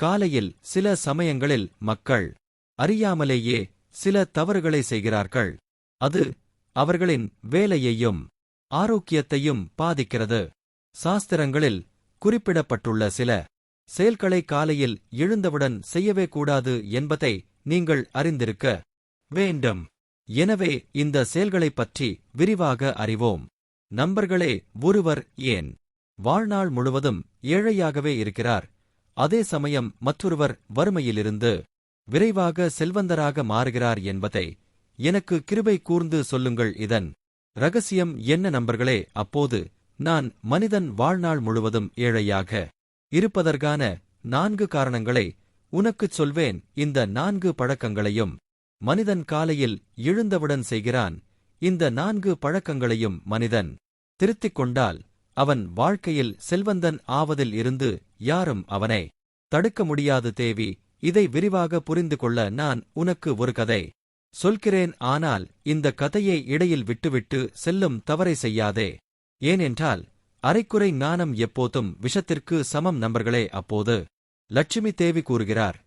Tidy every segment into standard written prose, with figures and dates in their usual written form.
காலையில் சில சமயங்களில் மக்கள் அறியாமலேயே சில தவறுகளை செய்கிறார்கள். அது அவர்களின் வேலையையும் ஆரோக்கியத்தையும் பாதிக்கிறது. சாஸ்திரங்களில் குறிப்பிடப்பட்டுள்ள சில செயல்களை காலையில் எழுந்தவுடன் செய்யவே கூடாது என்பதை நீங்கள் அறிந்திருக்க வேண்டும். எனவே இந்த செயல்களைப் பற்றி விரிவாக அறிவோம். நண்பர்களே, ஒருவர் ஏன் வாழ்நாள் முழுவதும் ஏழையாகவே இருக்கிறார், அதே சமயம் மற்றொருவர் வறுமையிலிருந்து விரைவாக செல்வந்தராக மாறுகிறார் என்பதை எனக்கு கிருபை கூர்ந்து சொல்லுங்கள். இதன் ரகசியம் என்ன நண்பர்களே? அப்போது நான் மனிதன் வாழ்நாள் முழுவதும் ஏழையாக இருப்பதற்கான 4 காரணங்களை உனக்குச் சொல்வேன். இந்த 4 பழக்கங்களையும் மனிதன் காலையில் எழுந்தவுடன் செய்கிறான். இந்த 4 பழக்கங்களையும் மனிதன் திருத்திக் கொண்டால் அவன் வாழ்க்கையில் செல்வந்தன் ஆவதில் இருந்து யாரும் அவனை தடுக்க முடியாது. தேவி, இதை விரிவாக புரிந்து கொள்ள நான் உனக்கு ஒரு கதை சொல்கிறேன். ஆனால் இந்த கதையை இடையில் விட்டுவிட்டு செல்லும் தவறை செய்யாதே. ஏனென்றால் அரைக்குறை ஞானம் எப்போதும் விஷத்திற்கு சமம் நண்பர்களே. அப்போது லட்சுமி தேவி கூறுகிறார்,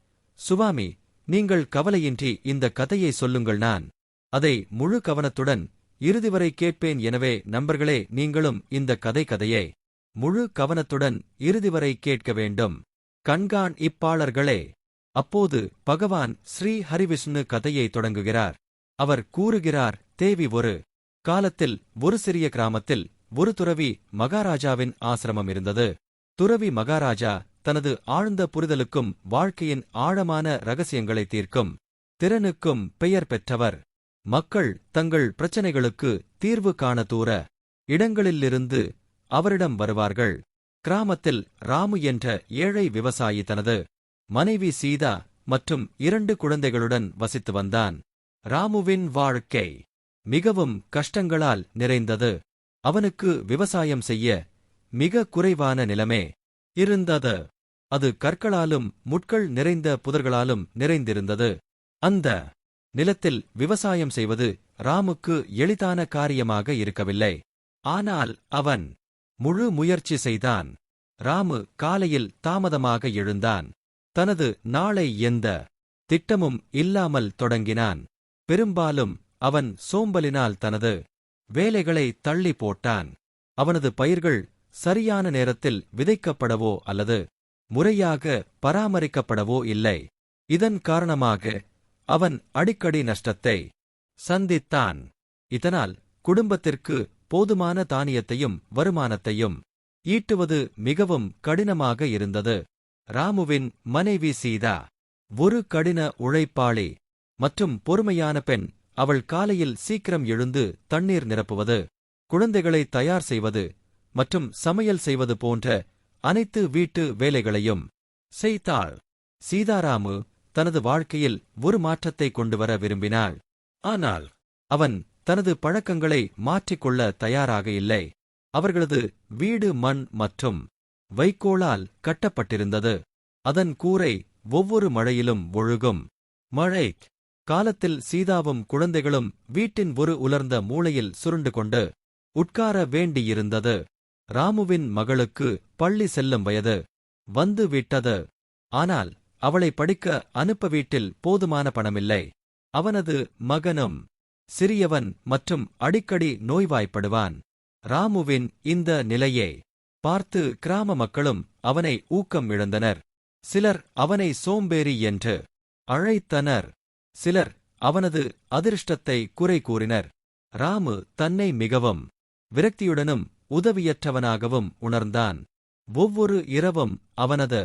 சுவாமி, நீங்கள் கவலையின்றி இந்த கதையை சொல்லுங்கள், நான் அதை முழு கவனத்துடன் இறுதிவரை கேட்பேன். எனவே நண்பர்களே, நீங்களும் இந்த கதையை முழு கவனத்துடன் இறுதிவரை கேட்க வேண்டும். கண்காணிப்பாளர்களே, அப்போது பகவான் ஸ்ரீ ஹரிவிஷ்ணு கதையை தொடங்குகிறார். அவர் கூறுகிறார், தேவி, ஒரு காலத்தில் ஒரு சிறிய கிராமத்தில் ஒரு துறவி மகாராஜாவின் ஆசிரமம் இருந்தது. துறவி மகாராஜா தனது ஆழ்ந்த புரிதலுக்கும் வாழ்க்கையின் ஆழமான ரகசியங்களை தீர்க்கும் திறனுக்கும் பெயர் பெற்றவர். மக்கள் தங்கள் பிரச்சனைகளுக்கு தீர்வு காண தூர இடங்களிலிருந்து அவரிடம் வருவார்கள். கிராமத்தில் ராமு என்ற ஏழை விவசாயி தனது மனைவி சீதா மற்றும் 2 குழந்தைகளுடன் வசித்து வந்தான். ராமுவின் வாழ்க்கை மிகவும் கஷ்டங்களால் நிறைந்தது. அவனுக்கு விவசாயம் செய்ய மிக குறைவான நிலமே இருந்தது. அது கற்களாலும் முட்கள் நிறைந்த புதர்களாலும் நிறைந்திருந்தது. அந்த நிலத்தில் விவசாயம் செய்வது ராமுக்கு எளிதான காரியமாக இருக்கவில்லை. ஆனால் அவன் முழு முயற்சி செய்தான். ராமு காலையில் தாமதமாக எழுந்தான். தனது நாளை எந்த திட்டமும் இல்லாமல் தொடங்கினான். பெரும்பாலும் அவன் சோம்பலினால் தனது வேலைகளை தள்ளி போட்டான். அவனது பயிர்கள் சரியான நேரத்தில் விதைக்கப்படவோ அல்லது முறையாக பராமரிக்கப்படவோ இல்லை. இதன் காரணமாக அவன் அடிக்கடி நஷ்டத்தை சந்தித்தான். இதனால் குடும்பத்திற்கு போதுமான தானியத்தையும் வருமானத்தையும் ஈட்டுவது மிகவும் கடினமாக இருந்தது. ராமுவின் மனைவி சீதா ஒரு கடின உழைப்பாளி மற்றும் பொறுமையான பெண். அவள் காலையில் சீக்கிரம் எழுந்து தண்ணீர் நிரப்புவது, குழந்தைகளை தயார் செய்வது மற்றும் சமையல் செய்வது போன்ற அனைத்து வீட்டு வேலைகளையும் செய்தாள். சீதாராமு தனது வாழ்க்கையில் ஒரு மாற்றத்தை கொண்டுவர விரும்பினாள். ஆனால் அவன் தனது பழக்கங்களை மாற்றிக்கொள்ள தயாராக இல்லை. அவர்களது வீடு மண் மற்றும் வைக்கோலால் கட்டப்பட்டிருந்தது. அதன் கூரை ஒவ்வொரு மழையிலும் ஒழுகும். மழை காலத்தில் சீதாவும் குழந்தைகளும் வீட்டின் ஒரு உலர்ந்த மூலையில் சுருண்டு கொண்டு உட்கார வேண்டியிருந்தது. ராமுவின் மகளுக்கு பள்ளி செல்லும் வயது வந்து விட்டது. ஆனால் அவளை படிக்க அனுப்ப வீட்டில் போதுமான பணமில்லை. அவனது மகனும் சிறியவன் மற்றும் அடிக்கடி நோய்வாய்ப்படுவான். ராமுவின் இந்த நிலையை பார்த்து கிராம மக்களும் அவனை ஊக்கம் இழந்தனர். சிலர் அவனை சோம்பேறி என்று அழைத்தனர். சிலர் அவனது அதிர்ஷ்டத்தை குறை கூறினர். ராமு தன்னை மிகவும் விரக்தியுடனும் உதவியற்றவனாகவும் உணர்ந்தான். ஒவ்வொரு இரவும் அவனது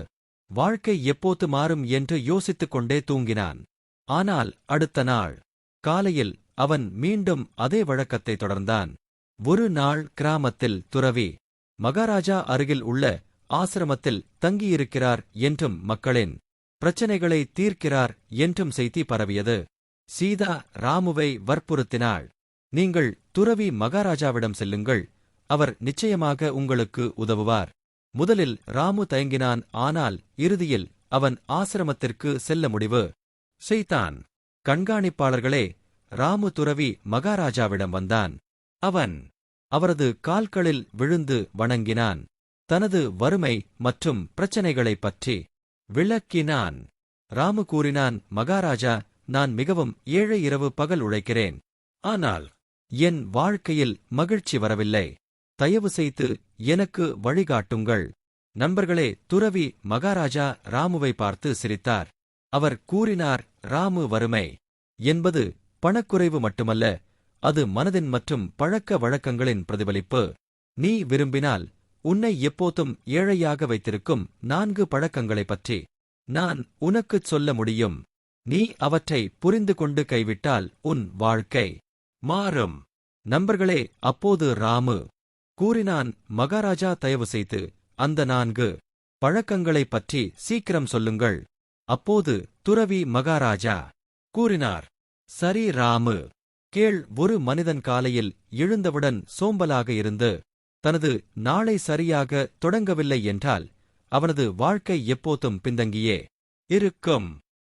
வாழ்க்கை எப்போது மாறும் என்று யோசித்துக் கொண்டே தூங்கினான். ஆனால் அடுத்த நாள் காலையில் அவன் மீண்டும் அதே வழக்கத்தை தொடர்ந்தான். ஒரு நாள் கிராமத்தில் துறவி மகாராஜா அருகில் உள்ள ஆசிரமத்தில் தங்கியிருக்கிறார் என்றும் மக்களின் பிரச்சனைகளை தீர்க்கிறார் என்றும் செய்தி பரவியது. சீதா ராமுவை வற்புறுத்தினாள், நீங்கள் துறவி மகாராஜாவிடம் செல்லுங்கள், அவர் நிச்சயமாக உங்களுக்கு உதவுவார். முதலில் ராமு தயங்கினான். ஆனால் இறுதியில் அவன் ஆசிரமத்திற்கு செல்ல முடிவு செய்தான். கண்காணிப்பாளர்களே, ராமு துறவி மகாராஜாவிடம் வந்தான். அவன் அவரது கால்களில் விழுந்து வணங்கினான். தனது வறுமை மற்றும் பிரச்சனைகளைப் பற்றி விளக்கினான். ராமு கூறினான், மகாராஜா, நான் மிகவும் ஏழை, இரவு பகல் உழைக்கிறேன். ஆனால் என் வாழ்க்கையில் மகிழ்ச்சி வரவில்லை. தயவு செய்து எனக்கு வழிகாட்டுங்கள். நண்பர்களே, துறவி மகாராஜா ராமுவை பார்த்து சிரித்தார். அவர் கூறினார், ராமு, வறுமை என்பது பணக்குறைவு மட்டுமல்ல, அது மனதின் மற்றும் பழக்க வழக்கங்களின் பிரதிபலிப்பு. நீ விரும்பினால் உன்னை எப்போதும் ஏழையாக வைத்திருக்கும் 4 பழக்கங்களைப் பற்றி நான் உனக்குச் சொல்ல முடியும். நீ அவற்றை புரிந்து கொண்டு கைவிட்டால் உன் வாழ்க்கை மாறும். நண்பர்களே, அப்போது ராமு கூறினான், மகாராஜா, தயவு செய்து அந்த 4 பழக்கங்களைப் பற்றி சீக்கிரம் சொல்லுங்கள். அப்போது துறவி மகாராஜா கூறினார், சரி ராமு, கேள். ஒரு மனிதன் காலையில் எழுந்தவுடன் சோம்பலாக இருந்து தனது நாளை சரியாக தொடங்கவில்லை என்றால் அவனது வாழ்க்கை எப்போதும் பின்தங்கியே இருக்கும்.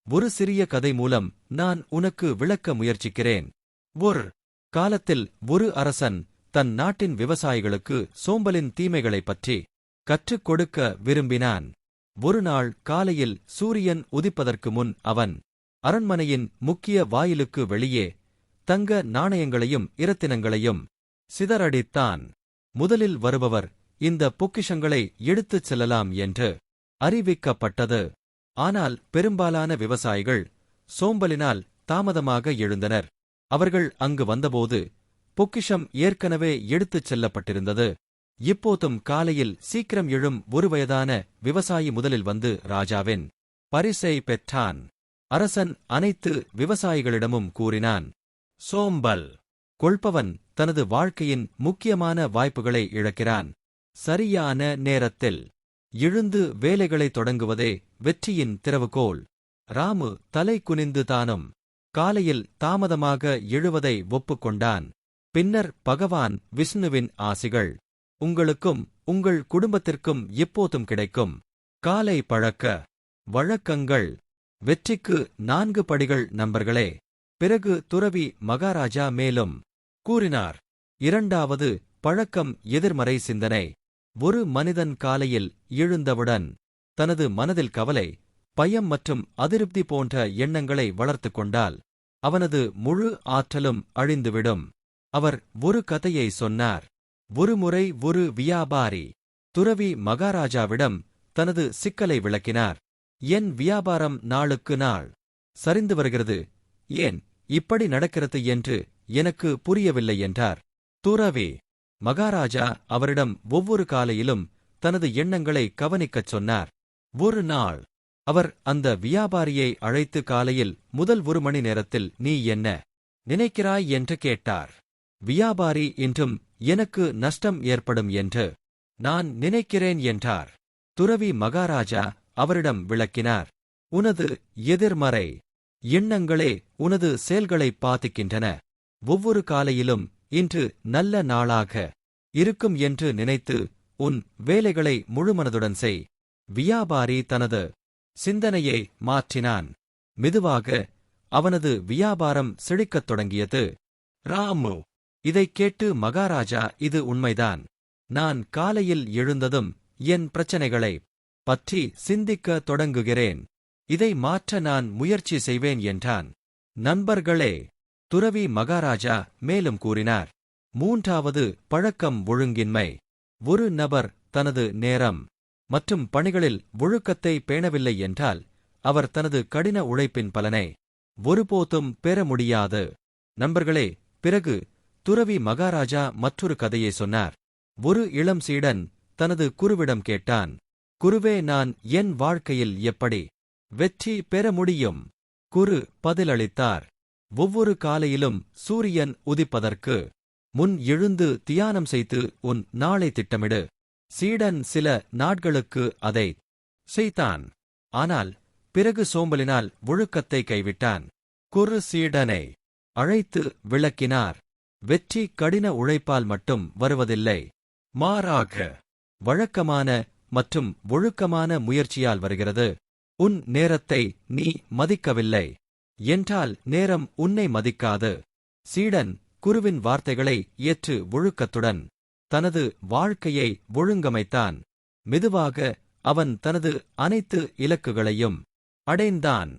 ஒரு சிறிய கதை மூலம் நான் உனக்கு விளக்க முயற்சிக்கிறேன். ஒரு காலத்தில் ஒரு அரசன் தன் நாட்டின் விவசாயிகளுக்கு சோம்பலின் தீமைகளைப் பற்றி கற்றுக் கொடுக்க விரும்பினான். ஒரு நாள் காலையில் சூரியன் உதிப்பதற்கு முன் அவன் அரண்மனையின் முக்கிய வாயிலுக்கு வெளியே தங்க நாணயங்களையும் இரத்தினங்களையும் சிதறடித்தான். முதலில் வருபவர் இந்த பொக்கிஷங்களை எடுத்துச் செல்லலாம் என்று அறிவிக்கப்பட்டது. ஆனால் பெரும்பாலான விவசாயிகள் சோம்பலினால் தாமதமாக எழுந்தனர். அவர்கள் அங்கு வந்தபோது பொக்கிஷம் ஏற்கனவே எடுத்துச் செல்லப்பட்டிருந்தது. இப்போதும் காலையில் சீக்கிரம் எழும் ஒரு வயதான விவசாயி முதலில் வந்து ராஜாவின் பரிசை பெற்றான். அரசன் அனைத்து விவசாயிகளிடமும் கூறினான், சோம்பல் கொள்பவன் தனது வாழ்க்கையின் முக்கியமான வாய்ப்புகளை இழக்கிறான். சரியான நேரத்தில் எழுந்து வேலைகளை தொடங்குவதே வெற்றியின் திறவுகோல். ராமு தலை குனிந்து தானும் காலையில் தாமதமாக எழுவதை ஒப்புக்கொண்டான். பின்னர் பகவான் விஷ்ணுவின் ஆசிகள் உங்களுக்கும் உங்கள் குடும்பத்திற்கும் எப்போதும் கிடைக்கும். காலை பழக்க வழக்கங்கள். வெற்றிக்கு 4 படிகள் நண்பர்களே. பிறகு துறவி மகாராஜா மேலும் கூறினார், 2வது பழக்கம் எதிர்மறை சிந்தனை. ஒரு மனிதன் காலையில் எழுந்தவுடன் தனது மனதில் கவலை, பயம் மற்றும் அதிருப்தி போன்ற எண்ணங்களை வளர்த்துக் கொண்டால் அவனது முழு ஆற்றலும் அழிந்துவிடும். அவர் ஒரு கதையை சொன்னார். ஒருமுறை ஒரு வியாபாரி துறவி மகாராஜாவிடம் தனது சிக்கலை விளக்கினார். என் வியாபாரம் நாளுக்கு நாள் சரிந்து வருகிறது. ஏன் இப்படி நடக்கிறது என்று எனக்கு புரியவில்லை என்றார். துறவி மகாராஜா அவரிடம் ஒவ்வொரு காலையிலும் தனது எண்ணங்களை கவனிக்கச் சொன்னார். ஒரு நாள் அவர் அந்த வியாபாரியை அழைத்து காலையில் முதல் 1 மணி நேரத்தில் நீ என்ன நினைக்கிறாய் என்று கேட்டார். வியாபாரி, இன்றும் எனக்கு நஷ்டம் ஏற்படும் என்று நான் நினைக்கிறேன் என்றார். துறவி மகாராஜா அவரிடம் விளக்கினார். உனது எதிர்மறை எண்ணங்களே உனது செயல்களை பாதிக்கின்றன. ஒவ்வொரு காலையிலும் இன்று நல்ல நாளாக இருக்கும் என்று நினைத்து உன் வேலைகளை முழுமனதுடன் செய். வியாபாரி தனது சிந்தனையை மாற்றினான். மெதுவாக அவனது வியாபாரம் செழிக்கத் தொடங்கியது. ராமு இதைக் கேட்டு மகாராஜா, இது உண்மைதான். நான் காலையில் எழுந்ததும் என் பிரச்சனைகளைப் பற்றி சிந்திக்க தொடங்குகிறேன். இதை மாற்ற நான் முயற்சி செய்வேன் என்றான். நண்பர்களே, துறவி மகாராஜா மேலும் கூறினார். 3வது பழக்கம் ஒழுங்கின்மை. ஒரு நபர் தனது நேரம் மற்றும் பணிகளில் ஒழுக்கத்தை பேணவில்லை என்றால் அவர் தனது கடின உழைப்பின் பலனை ஒருபோதும் பெற முடியாது. நண்பர்களே, பிறகு துறவி மகாராஜா மற்றொரு கதையை சொன்னார். ஒரு இளம் சீடன் தனது குருவிடம் கேட்டான், குருவே, நான் என் வாழ்க்கையில் எப்படி வெற்றி பெற முடியும்? குரு பதிலளித்தார், ஒவ்வொரு காலையிலும் சூரியன் உதிப்பதற்கு முன் எழுந்து தியானம் செய்து உன் நாளை திட்டமிடு. சீடன் சில நாட்களுக்கு அதைச் செய்தான். ஆனால் பிறகு சோம்பலினால் ஒழுக்கத்தை கைவிட்டான். குரு சீடனை அழைத்து விளக்கினார். வெற்றி கடின உழைப்பால் மட்டும் வருவதில்லை, மாறாக வழக்கமான மற்றும் ஒழுக்கமான முயற்சியால் வருகிறது. உன் நேரத்தை நீ மதிக்கவில்லை என்றால் நேரம் உன்னை மதிக்காது. சீடன் குருவின் வார்த்தைகளை ஏற்று ஒழுக்கத்துடன் தனது வாழ்க்கையை ஒழுங்கமைத்தான். மெதுவாக அவன் தனது அனைத்து இலக்குகளையும் அடைந்தான்.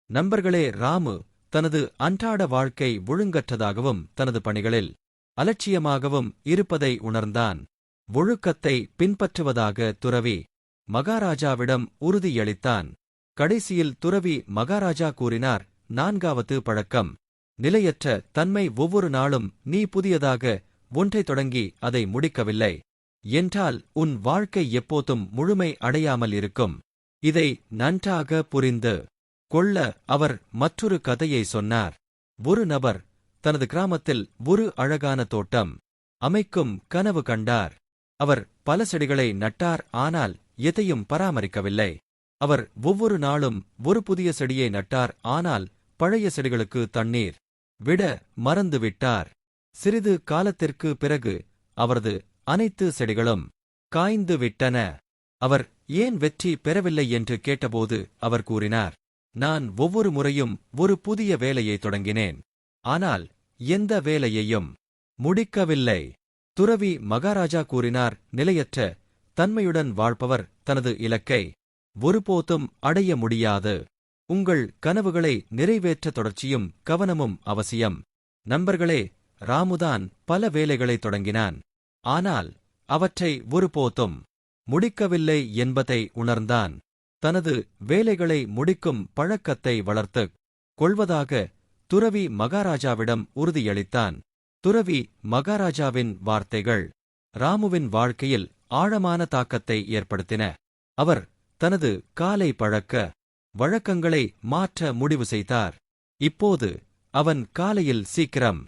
நண்பர்களே, ராமு தனது அன்றாட வாழ்க்கை ஒழுங்கற்றதாகவும் தனது பணிகளில் அலட்சியமாகவும் இருப்பதை உணர்ந்தான். ஒழுக்கத்தை பின்பற்றுவதாக துறவி மகாராஜாவிடம் உறுதியளித்தான். கடைசியில் துறவி மகாராஜா கூறினார், 4வது பழக்கம் நிலையற்ற தன்மை. ஒவ்வொரு நாளும் நீ புதியதாக ஒன்றை தொடங்கி அதை முடிக்கவில்லை என்றால் உன் வாழ்க்கை எப்போதும் முழுமை அடையாமல் இருக்கும். இதை நன்றாக புரிந்து கொள்ள அவர் மற்றொரு கதையை சொன்னார். ஒரு நபர் தனது கிராமத்தில் ஒரு அழகான தோட்டம் அமைக்கும் கனவு கண்டார். அவர் பல செடிகளை நட்டார், ஆனால் எதையும் பராமரிக்கவில்லை. அவர் ஒவ்வொரு நாளும் ஒரு புதிய செடியை நட்டார், ஆனால் பழைய செடிகளுக்கு தண்ணீர் விட மறந்துவிட்டார். சிறிது காலத்திற்கு பிறகு அவரது அனைத்து செடிகளும் காய்ந்து விட்டன. அவர் ஏன் வெற்றி பெறவில்லை என்று கேட்டபோது அவர் கூறினார், நான் ஒவ்வொரு முறையும் ஒரு புதிய வேலையை தொடங்கினேன், ஆனால் எந்த வேலையையும் முடிக்கவில்லை. துறவி மகாராஜா கூறினார், நிலையற்ற தன்மையுடன் வாழ்பவர் தனது இலக்கை ஒருபோதும் அடைய முடியாது. உங்கள் கனவுகளை நிறைவேற்ற தொடர்ச்சியும் கவனமும் அவசியம். நண்பர்களே, ராமுதான் பல வேலைகளை தொடங்கினான், ஆனால் அவற்றை ஒருபோதும் முடிக்கவில்லை என்பதை உணர்ந்தான். தனது வேலைகளை முடிக்கும் பழக்கத்தை வளர்த்துக் கொள்வதாக துறவி மகாராஜாவிடம் உறுதியளித்தான். துறவி மகாராஜாவின் வார்த்தைகள் ராமுவின் வாழ்க்கையில் ஆழமான தாக்கத்தை ஏற்படுத்தின. அவர் தனது காலை பழக்க வழக்கங்களை மாற்ற முடிவு செய்தார். இப்போது அவன் காலையில் சீக்கிரம்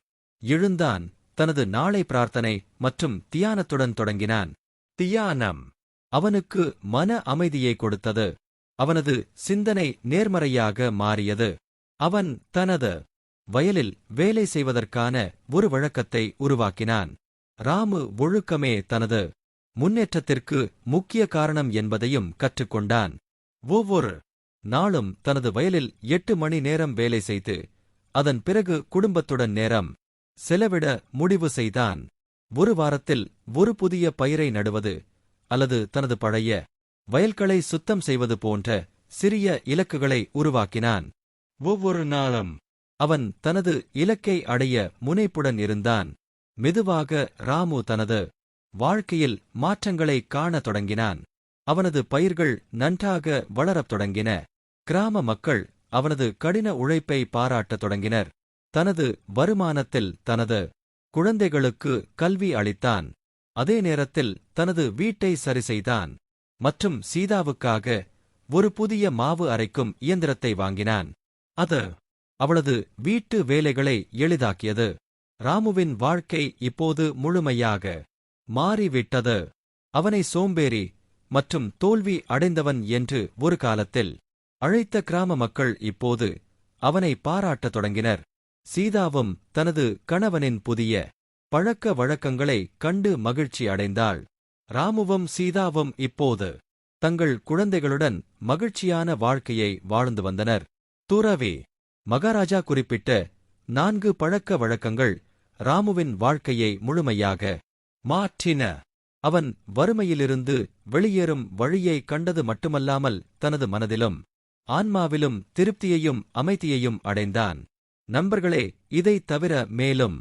எழுந்தான். தனது நாளை பிரார்த்தனை மற்றும் தியானத்துடன் தொடங்கினான். தியானம் அவனுக்கு மன அமைதியை கொடுத்தது. அவனது சிந்தனை நேர்மறையாக மாறியது. அவன் தனது வயலில் வேலை செய்வதற்கான ஒரு வழக்கத்தை உருவாக்கினான். ராமு ஒழுக்கமே தனது முன்னேற்றத்திற்கு முக்கிய காரணம் என்பதையும் கற்றுக்கொண்டான். ஒவ்வொரு நாளும் தனது வயலில் 8 மணி நேரம் வேலை செய்து அதன் பிறகு குடும்பத்துடன் நேரம் செலவிட முடிவு செய்தான். ஒரு வாரத்தில் ஒரு புதிய பயிரை நடுவது அல்லது தனது பழைய வயல்களை சுத்தம் செய்வது போன்ற சிறிய இலக்குகளை உருவாக்கினான். ஒவ்வொரு நாளும் அவன் தனது இலக்கை அடைய முனைப்புடன் இருந்தான். மெதுவாக ராமு தனது வாழ்க்கையில் மாற்றங்களை காணத் தொடங்கினான். அவனது பயிர்கள் நன்றாக வளரத் தொடங்கின. கிராம மக்கள் அவனது கடின உழைப்பை பாராட்டத் தொடங்கினர். தனது வருமானத்தில் தனது குழந்தைகளுக்கு கல்வி அளித்தான். அதே நேரத்தில் தனது வீட்டை சரிசெய்தான் மற்றும் சீதாவுக்காக ஒரு புதிய மாவு அரைக்கும் இயந்திரத்தை வாங்கினான். அது அவளது வீட்டு வேலைகளை எளிதாக்கியது. ராமுவின் வாழ்க்கை இப்போது முழுமையாக மாறிவிட்டது. அவனை சோம்பேறி மற்றும் தோல்வி அடைந்தவன் என்று ஒரு காலத்தில் அழைத்த கிராம மக்கள் இப்போது அவனை பாராட்டத் தொடங்கினர். சீதாவும் தனது கணவனின் புதிய பழக்க வழக்கங்களைக் கண்டு மகிழ்ச்சி அடைந்தாள். ராமுவும் சீதாவும் இப்போது தங்கள் குழந்தைகளுடன் மகிழ்ச்சியான வாழ்க்கையை வாழ்ந்து வந்தனர். துறவி மகாராஜா குறிப்பிட்ட 4 பழக்க வழக்கங்கள் ராமுவின் வாழ்க்கையை முழுமையாக மாற்றின. அவன் வறுமையிலிருந்து வெளியேறும் வழியை கண்டது மட்டுமல்லாமல் தனது மனதிலும் ஆன்மாவிலும் திருப்தியையும் அமைதியையும் அடைந்தான். நண்பர்களே, இதைத் தவிர மேலும்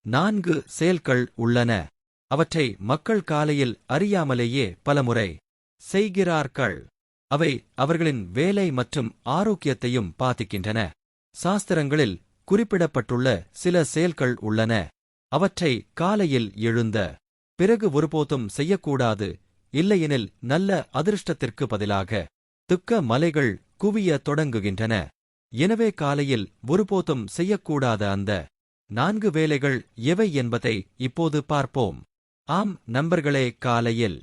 4 செயல்கள் உள்ளன. அவற்றை மக்கள் காலையில் அறியாமலேயே பலமுறை செய்கிறார்கள். அவை அவர்களின் வேலை மற்றும் ஆரோக்கியத்தையும் பாதிக்கின்றன. சாஸ்திரங்களில் குறிப்பிடப்பட்டுள்ள சில செயல்கள் உள்ளன. அவற்றை காலையில் எழுந்த பிறகு ஒருபோதும் செய்யக்கூடாது, இல்லையெனில் நல்ல அதிர்ஷ்டத்திற்கு பதிலாக துக்க மலைகள் குவிய தொடங்குகின்றன. எனவே காலையில் ஒருபோதும் செய்யக்கூடாத அந்த 4 வேலைகள் எவை என்பதை இப்போது பார்ப்போம். ஆம் நண்பர்களே, காலையில்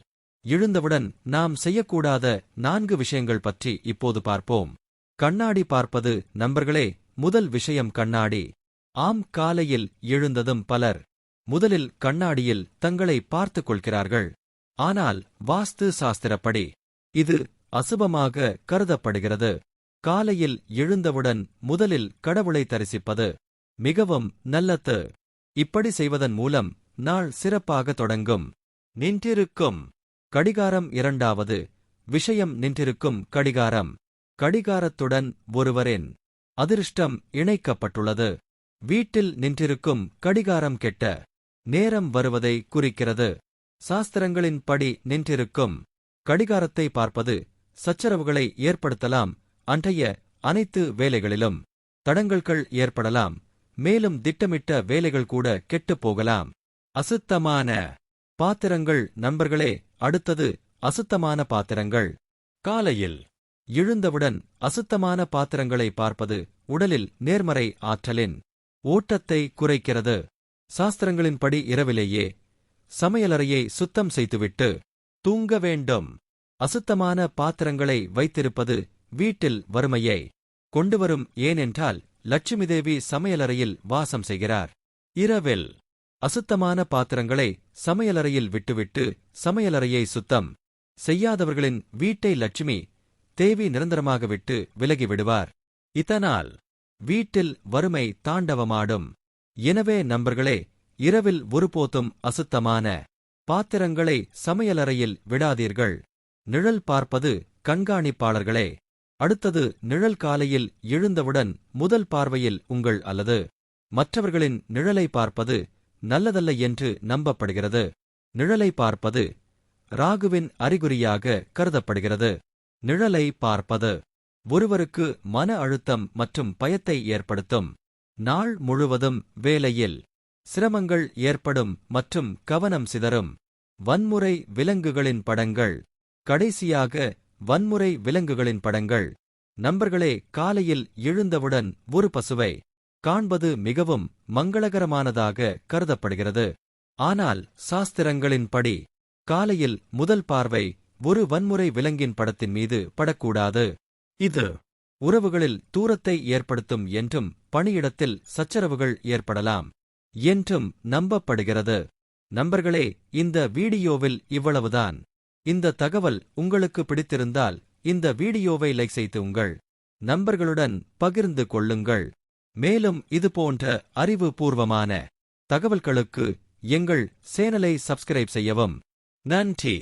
எழுந்தவுடன் நாம் செய்யக்கூடாத 4 விஷயங்கள் பற்றி இப்போது பார்ப்போம். கண்ணாடி பார்ப்பது. நண்பர்களே, முதல் விஷயம் கண்ணாடி. ஆம், காலையில் எழுந்ததும் பலர் முதலில் கண்ணாடியில் தங்களை பார்த்துக் கொள்கிறார்கள். ஆனால் வாஸ்து சாஸ்திரப்படி இது அசுபமாக கருதப்படுகிறது. காலையில் எழுந்தவுடன் முதலில் கடவுளை தரிசிப்பது மிகவும் நல்லது. இப்படி செய்வதன் மூலம் நாள் சிறப்பாக தொடங்கும். நின்றிருக்கும் கடிகாரம். 2வது, விஷயம் நின்றிருக்கும் கடிகாரம். கடிகாரத்துடன் ஒருவரின் அதிர்ஷ்டம் இணைக்கப்பட்டுள்ளது. வீட்டில் நின்றிருக்கும் கடிகாரம் கெட்ட நேரம் வருவதை குறிக்கிறது. சாஸ்திரங்களின்படி நின்றிருக்கும் கடிகாரத்தை பார்ப்பது சச்சரவுகளை ஏற்படுத்தலாம். அன்றைய அனைத்து வேலைகளிலும் தடங்கல்கள் ஏற்படலாம். மேலும் திட்டமிட்ட வேலைகள் கூட கெட்டுப் போகலாம். அசுத்தமான பாத்திரங்கள். நண்பர்களே, அடுத்தது அசுத்தமான பாத்திரங்கள். காலையில் எழுந்தவுடன் அசுத்தமான பாத்திரங்களை பார்ப்பது உடலில் நேர்மறை ஆற்றலின் ஓட்டத்தை குறைக்கிறது. சாஸ்திரங்களின்படி இரவிலேயே சமையலறையை சுத்தம் செய்துவிட்டு தூங்க வேண்டும். அசுத்தமான பாத்திரங்களை வைத்திருப்பது வீட்டில் வறுமையை கொண்டுவரும். ஏனென்றால் லட்சுமி தேவி சமையலறையில் வாசம் செய்கிறார். இரவில் அசுத்தமான பாத்திரங்களை சமையலறையில் விட்டுவிட்டு சமையலறையை சுத்தம் செய்யாதவர்களின் வீட்டை லட்சுமி தேவி நிரந்தரமாக விட்டு விலகிவிடுவார். இதனால் வீட்டில் வறுமை தாண்டவமாடும். எனவே நண்பர்களே, இரவில் ஒருபோதும் அசுத்தமான பாத்திரங்களை சமையலறையில் விடாதீர்கள். நிழல் பார்ப்பது கண்காணிப்பாளர்களே. அடுத்தது நிழல். காலையில் எழுந்தவுடன் முதல் பார்வையில் உங்கள் அல்லது மற்றவர்களின் நிழலை பார்ப்பது நல்லதல்ல என்று நம்பப்படுகிறது. நிழலை பார்ப்பது ராகுவின் அறிகுறியாக கருதப்படுகிறது. நிழலை பார்ப்பது ஒருவருக்கு மன அழுத்தம் மற்றும் பயத்தை ஏற்படுத்தும். நாள் முழுவதும் வேலையில் சிரமங்கள் ஏற்படும் மற்றும் கவனம் சிதறும். வன்முறை விலங்குகளின் படங்கள். கடைசியாக வன்முறை விலங்குகளின் படங்கள். நண்பர்களே, காலையில் எழுந்தவுடன் ஒரு பசுவை காண்பது மிகவும் மங்களகரமானதாக கருதப்படுகிறது. ஆனால் சாஸ்திரங்களின்படி காலையில் முதல் பார்வை ஒரு வன்முறை விலங்கின் படத்தின் மீது படக்கூடாது. இது உறவுகளில் தூரத்தை ஏற்படுத்தும் என்றும் பணியிடத்தில் சச்சரவுகள் ஏற்படலாம் என்றும் நம்பப்படுகிறது. நண்பர்களே, இந்த வீடியோவில் இவ்வளவுதான். இந்த தகவல் உங்களுக்கு பிடித்திருந்தால் இந்த வீடியோவை லைக் செய்து உங்கள் நண்பர்களுடன் பகிர்ந்து கொள்ளுங்கள். மேலும் இதுபோன்ற அறிவுபூர்வமான தகவல்களுக்கு எங்கள் சேனலை சப்ஸ்கிரைப் செய்யவும். நன்றி.